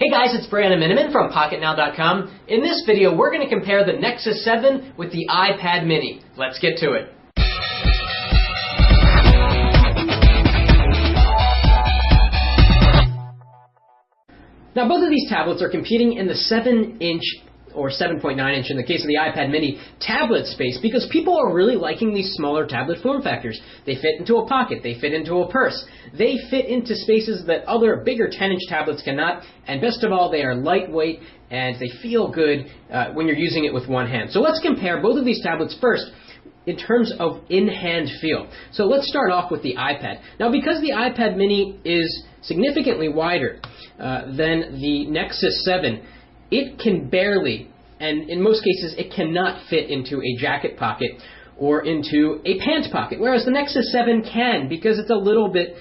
Hey guys, it's Brandon Miniman from PocketNow.com. In this video, we're going to compare the Nexus 7 with the iPad mini. Let's get to it. Now, both of these tablets are competing in the 7-inch or 7.9-inch in the case of the iPad mini tablet space because people are really liking these smaller tablet form factors. They fit into a pocket, they fit into a purse, they fit into spaces that other bigger 10-inch tablets cannot, and best of all, they are lightweight and they feel good when you're using it with one hand. So let's compare both of these tablets first in terms of in-hand feel. So let's start off with the iPad. Now, because the iPad mini is significantly wider than the Nexus 7, it can barely, and in most cases, it cannot fit into a jacket pocket or into a pant pocket, whereas the Nexus 7 can because it's a little bit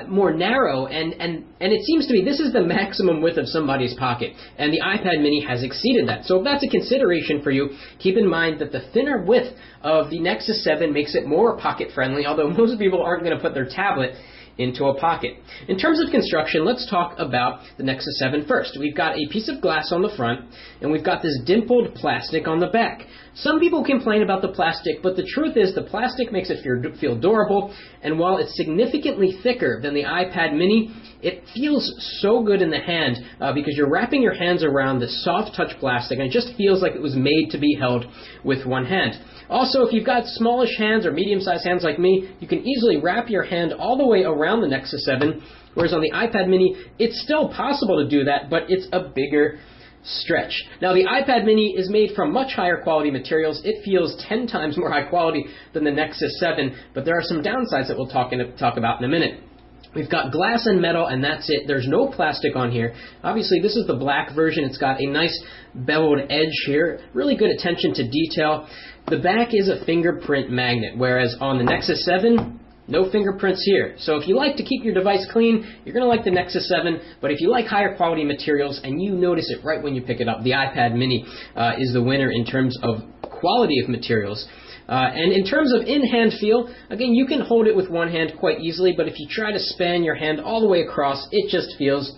more narrow, and it seems to be this is the maximum width of somebody's pocket, and the iPad mini has exceeded that. So if that's a consideration for you, keep in mind that the thinner width of the Nexus 7 makes it more pocket-friendly, although most people aren't going to put their tablet into a pocket. In terms of construction, let's talk about the Nexus 7 first. We've got a piece of glass on the front, and we've got this dimpled plastic on the back. Some people complain about the plastic, but the truth is the plastic makes it feel durable, and while it's significantly thicker than the iPad mini, it feels so good in the hand because you're wrapping your hands around this soft touch plastic, and it just feels like it was made to be held with one hand. Also, if you've got smallish hands or medium-sized hands like me, you can easily wrap your hand all the way around the Nexus 7, whereas on the iPad mini, it's still possible to do that, but it's a bigger stretch. Now, the iPad mini is made from much higher quality materials. It feels 10 times more high quality than the Nexus 7, but there are some downsides that we'll talk about in a minute. We've got glass and metal, and that's it. There's no plastic on here. Obviously, this is the black version. It's got a nice beveled edge here. Really good attention to detail. The back is a fingerprint magnet, whereas on the Nexus 7, no fingerprints here. So if you like to keep your device clean, you're going to like the Nexus 7, but if you like higher quality materials and you notice it right when you pick it up, the iPad mini is the winner in terms of quality of materials. And in terms of in-hand feel, again, you can hold it with one hand quite easily, but if you try to span your hand all the way across, it just feels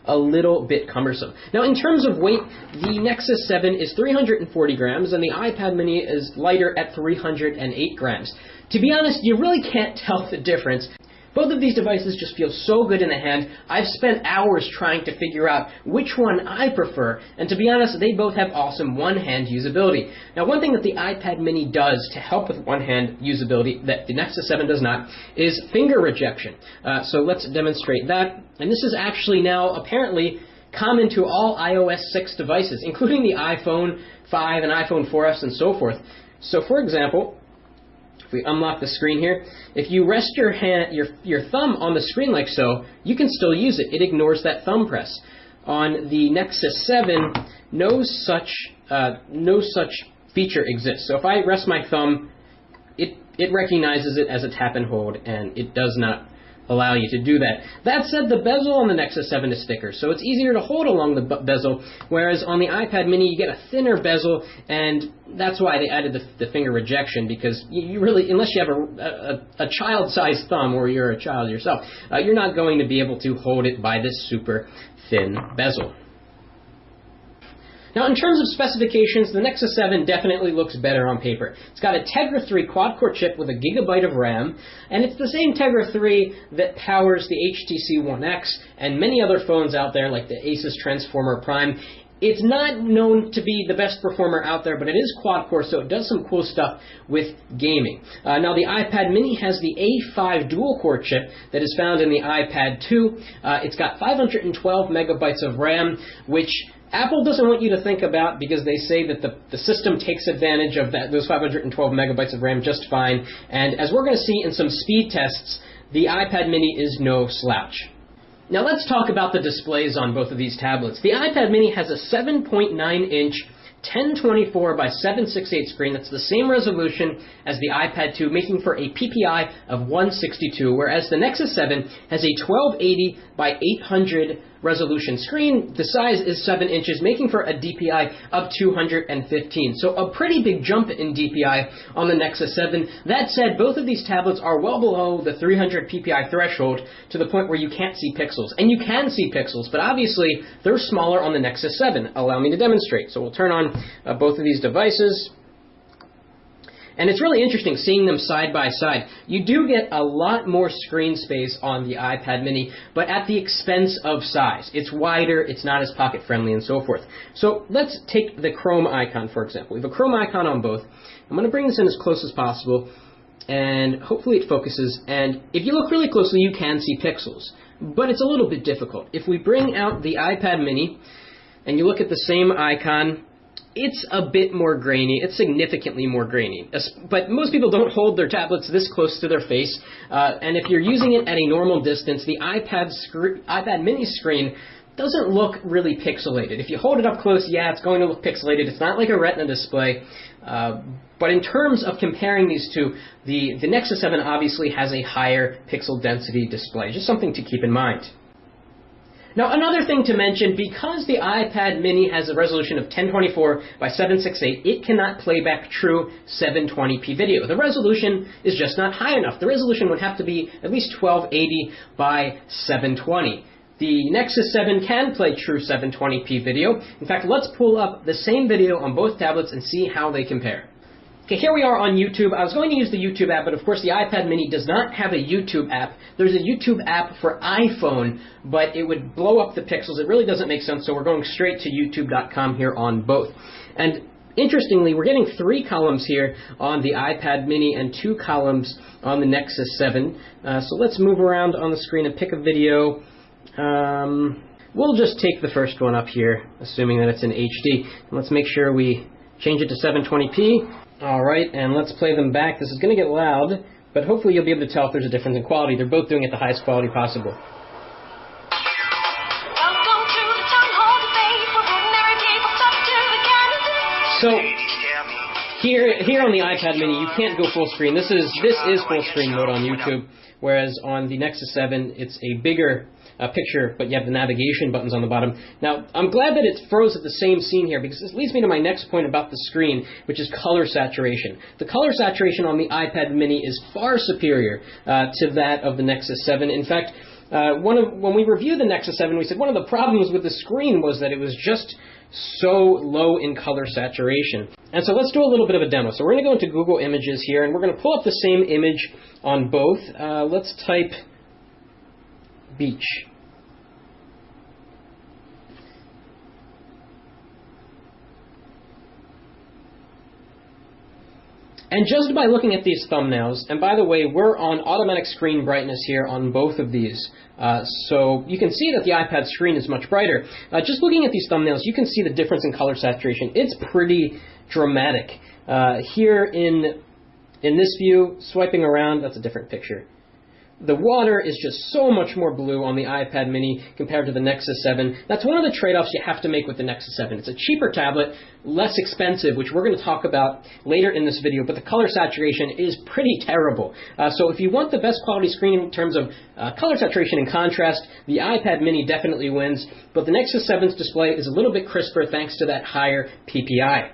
a little bit cumbersome. Now, in terms of weight, the Nexus 7 is 340 grams, and the iPad mini is lighter at 308 grams. To be honest, you really can't tell the difference. Both of these devices just feel so good in the hand. I've spent hours trying to figure out which one I prefer, and to be honest, they both have awesome one-hand usability. Now, one thing that the iPad mini does to help with one-hand usability that the Nexus 7 does not is finger rejection. So let's demonstrate that. And this is actually now apparently common to all iOS 6 devices, including the iPhone 5 and iPhone 4S and so forth. So, for example, if we unlock the screen here, if you rest your thumb on the screen like so, you can still use it. It ignores that thumb press. On the Nexus 7, no such feature exists. So if I rest my thumb, it recognizes it as a tap and hold, and it does not allow you to do that. That said, the bezel on the Nexus 7 is thicker, so it's easier to hold along the bezel, whereas on the iPad mini, you get a thinner bezel, and that's why they added the finger rejection, because you really, unless you have a child-sized thumb, or you're a child yourself, you're not going to be able to hold it by this super thin bezel. Now, in terms of specifications, the Nexus 7 definitely looks better on paper. It's got a Tegra 3 quad-core chip with a gigabyte of RAM, and it's the same Tegra 3 that powers the HTC One X and many other phones out there like the Asus Transformer Prime. It's not known to be the best performer out there, but it is quad-core, so it does some cool stuff with gaming. Now, the iPad mini has the A5 dual-core chip that is found in the iPad 2. It's got 512 megabytes of RAM, which Apple doesn't want you to think about because they say that the system takes advantage of those 512 megabytes of RAM just fine. And as we're going to see in some speed tests, the iPad mini is no slouch. Now let's talk about the displays on both of these tablets. The iPad mini has a 7.9-inch 1024 by 768 screen. That's the same resolution as the iPad 2, making for a PPI of 162, whereas the Nexus 7 has a 1280 by 800 resolution screen. The size is 7 inches, making for a DPI of 215. So a pretty big jump in DPI on the Nexus 7. That said, both of these tablets are well below the 300 PPI threshold to the point where you can't see pixels. And you can see pixels, but obviously they're smaller on the Nexus 7. Allow me to demonstrate. So we'll turn on both of these devices. And it's really interesting seeing them side by side. You do get a lot more screen space on the iPad mini, but at the expense of size. It's wider, it's not as pocket friendly, and so forth. So let's take the Chrome icon, for example. We have a Chrome icon on both. I'm going to bring this in as close as possible, and hopefully it focuses. And if you look really closely, you can see pixels, but it's a little bit difficult. If we bring out the iPad mini, and you look at the same icon, it's a bit more grainy. It's significantly more grainy. But most people don't hold their tablets this close to their face. And if you're using it at a normal distance, the iPad mini screen doesn't look really pixelated. If you hold it up close, yeah, it's going to look pixelated. It's not like a Retina display. But in terms of comparing these two, the Nexus 7 obviously has a higher pixel density display. Just something to keep in mind. Now, another thing to mention, because the iPad mini has a resolution of 1024 by 768, it cannot play back true 720p video. The resolution is just not high enough. The resolution would have to be at least 1280 by 720. The Nexus 7 can play true 720p video. In fact, let's pull up the same video on both tablets and see how they compare. Okay, here we are on YouTube. I was going to use the YouTube app, but of course the iPad mini does not have a YouTube app. There's a YouTube app for iPhone, but it would blow up the pixels. It really doesn't make sense, so we're going straight to youtube.com here on both. And interestingly, we're getting 3 columns here on the iPad mini and 2 columns on the Nexus 7. So let's move around on the screen and pick a video. We'll just take the first one up here, assuming that it's in HD. And let's make sure we change it to 720p. All right, and let's play them back. This is going to get loud, but hopefully you'll be able to tell if there's a difference in quality. They're both doing it the highest quality possible. So here on the iPad mini, you can't go full screen. This is full screen mode on YouTube, whereas on the Nexus 7, it's a bigger picture, but you have the navigation buttons on the bottom. Now, I'm glad that it froze at the same scene here, because this leads me to my next point about the screen, which is color saturation. The color saturation on the iPad mini is far superior to that of the Nexus 7. In fact, when we reviewed the Nexus 7, we said one of the problems with the screen was that it was just so low in color saturation. And so let's do a little bit of a demo. So we're going to go into Google Images here, and we're going to pull up the same image on both. Let's type beach. And just by looking at these thumbnails, and by the way, we're on automatic screen brightness here on both of these, so you can see that the iPad screen is much brighter. Just looking at these thumbnails, you can see the difference in color saturation. It's pretty dramatic. Here in this view, swiping around, that's a different picture. The water is just so much more blue on the iPad mini compared to the Nexus 7. That's one of the trade-offs you have to make with the Nexus 7. It's a cheaper tablet, less expensive, which we're going to talk about later in this video, but the color saturation is pretty terrible. So if you want the best quality screen in terms of color saturation and contrast, the iPad mini definitely wins, but the Nexus 7's display is a little bit crisper thanks to that higher PPI.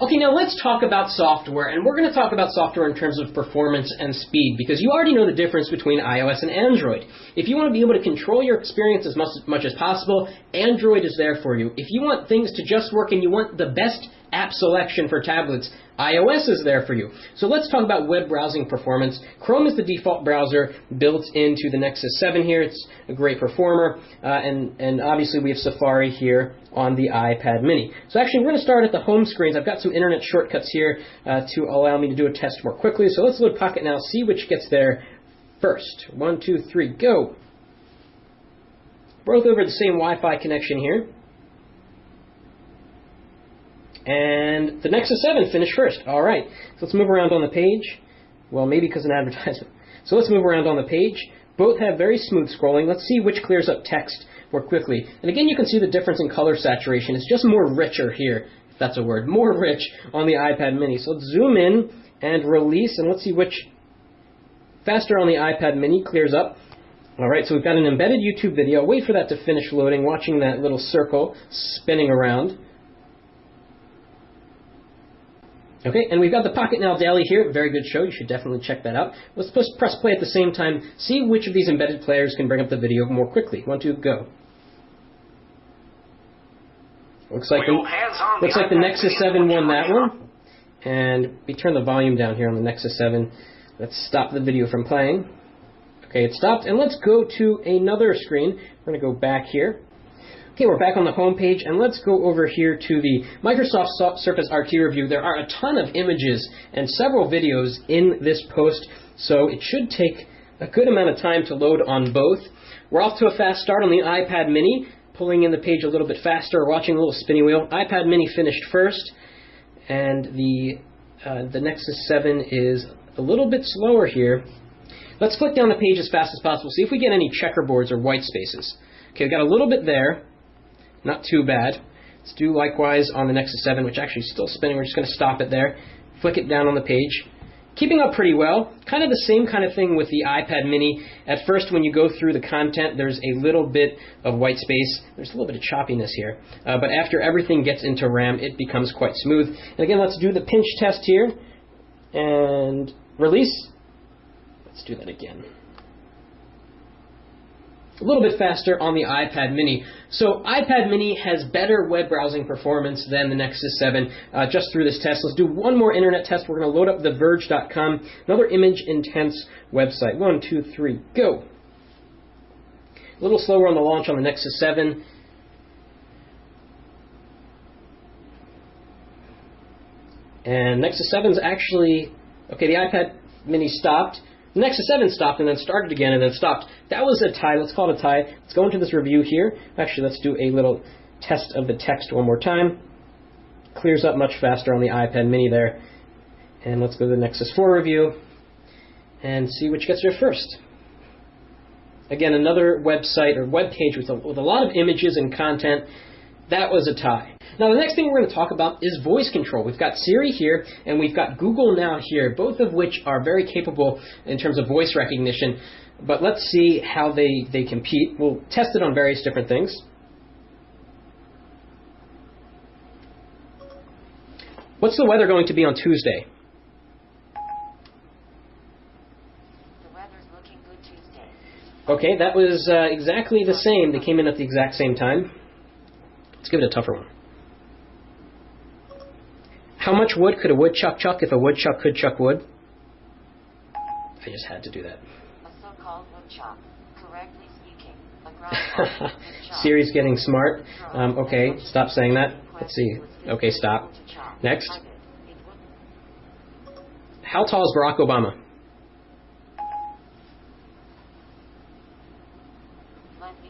Okay, now let's talk about software, and we're going to talk about software in terms of performance and speed, because you already know the difference between iOS and Android. If you want to be able to control your experience as much as possible, Android is there for you. If you want things to just work and you want the best app selection for tablets, iOS is there for you. So let's talk about web browsing performance. Chrome is the default browser built into the Nexus 7 here. It's a great performer, and obviously we have Safari here on the iPad mini. So actually we're going to start at the home screens. I've got some internet shortcuts here to allow me to do a test more quickly. So let's load Pocket now, see which gets there first. 1, 2, 3, go. Both over the same Wi-Fi connection here. And the Nexus 7 finished first. All right, so let's move around on the page. Well, maybe because of an advertisement. So let's move around on the page. Both have very smooth scrolling. Let's see which clears up text more quickly. And again, you can see the difference in color saturation. It's just more richer here, if that's a word, more rich on the iPad mini. So let's zoom in and release, and let's see which faster on the iPad mini clears up. Alright, so we've got an embedded YouTube video. Wait for that to finish loading, watching that little circle spinning around. Okay, and we've got the Pocket Now Daily here. Very good show. You should definitely check that out. Let's press play at the same time. See which of these embedded players can bring up the video more quickly. 1, 2, go. Looks like the Nexus 7 won that one. And we turn the volume down here on the Nexus 7. Let's stop the video from playing. Okay, it stopped. And let's go to another screen. We're going to go back here. Okay, we're back on the home page, and let's go over here to the Microsoft Surface RT review. There are a ton of images and several videos in this post, so it should take a good amount of time to load on both. We're off to a fast start on the iPad mini, pulling in the page a little bit faster, watching a little spinny wheel. iPad mini finished first, and the Nexus 7 is a little bit slower here. Let's flick down the page as fast as possible, see if we get any checkerboards or white spaces. Okay, we got a little bit there. Not too bad. Let's do likewise on the Nexus 7, which actually is still spinning. We're just going to stop it there. Flick it down on the page. Keeping up pretty well. Kind of the same kind of thing with the iPad mini. At first, when you go through the content, there's a little bit of white space. There's a little bit of choppiness here. But after everything gets into RAM, it becomes quite smooth. And again, let's do the pinch test here. And release. Let's do that again. A little bit faster on the iPad mini. So iPad mini has better web browsing performance than the Nexus 7 just through this test. Let's do one more internet test. We're going to load up TheVerge.com, another image-intense website. 1, 2, 3, go. A little slower on the launch on the Nexus 7. And Nexus 7's actually... Okay, the iPad mini stopped. The Nexus 7 stopped and then started again and then stopped. That was a tie. Let's call it a tie. Let's go into this review here. Actually, let's do a little test of the text one more time. Clears up much faster on the iPad mini there. And let's go to the Nexus 4 review and see which gets there first. Again, another website or web page with a lot of images and content. That was a tie. Now, the next thing we're going to talk about is voice control. We've got Siri here, and we've got Google Now here, both of which are very capable in terms of voice recognition. But let's see how they compete. We'll test it on various different things. What's the weather going to be on Tuesday? The weather's looking good Tuesday. Okay, that was exactly the same. They came in at the exact same time. Let's give it a tougher one. How much wood could a woodchuck chuck if a woodchuck could chuck wood? I just had to do that. A so-called woodchuck, correctly speaking, a ground Siri's getting smart. Okay, stop saying that. Let's see. Okay, stop. Next. How tall is Barack Obama?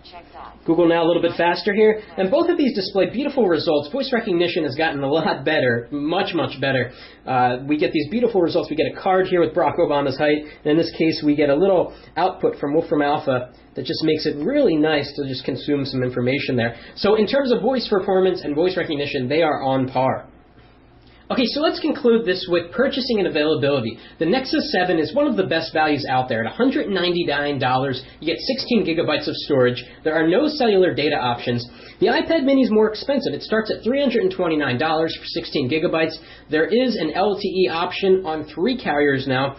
Check that. Google Now a little bit faster here, and both of these display beautiful results. Voice recognition has gotten a lot better, much, much better. We get these beautiful results. We get a card here with Barack Obama's height, and in this case we get a little output from Wolfram Alpha that just makes it really nice to just consume some information there. So in terms of voice performance and voice recognition, they are on par. Okay, so let's conclude this with purchasing and availability. The Nexus 7 is one of the best values out there. At $199, you get 16 gigabytes of storage. There are no cellular data options. The iPad mini is more expensive. It starts at $329 for 16 gigabytes. There is an LTE option on 3 carriers now,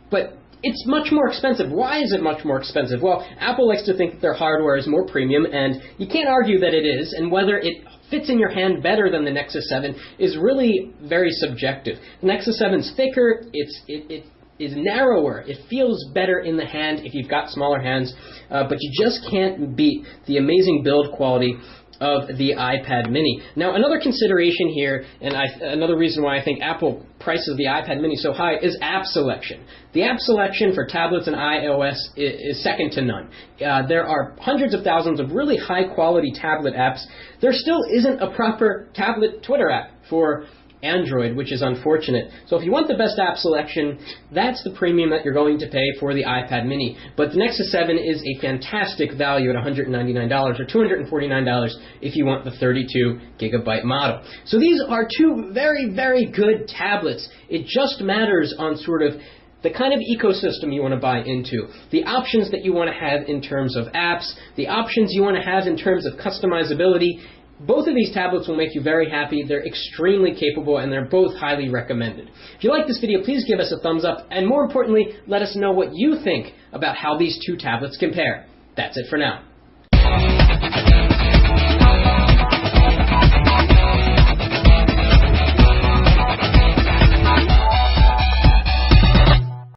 but it's much more expensive. Why is it much more expensive? Well, Apple likes to think that their hardware is more premium, and you can't argue that it is, and whether it fits in your hand better than the Nexus 7 is really very subjective. The Nexus 7 is thicker, it is narrower, it feels better in the hand if you've got smaller hands, but you just can't beat the amazing build quality of the iPad mini. Now, another consideration here, and another reason why I think Apple prices the iPad mini so high, is app selection. The app selection for tablets and iOS is second to none. There are hundreds of thousands of really high-quality tablet apps. There still isn't a proper tablet Twitter app for Android, which is unfortunate. So if you want the best app selection, that's the premium that you're going to pay for the iPad mini. But the Nexus 7 is a fantastic value at $199 or $249 if you want the 32 gigabyte model. So these are two very, very good tablets. It just matters on sort of the kind of ecosystem you want to buy into, the options that you want to have in terms of apps, the options you want to have in terms of customizability. Both of these tablets will make you very happy. They're extremely capable, and they're both highly recommended. If you like this video, please give us a thumbs up, and more importantly, let us know what you think about how these two tablets compare. That's it for now.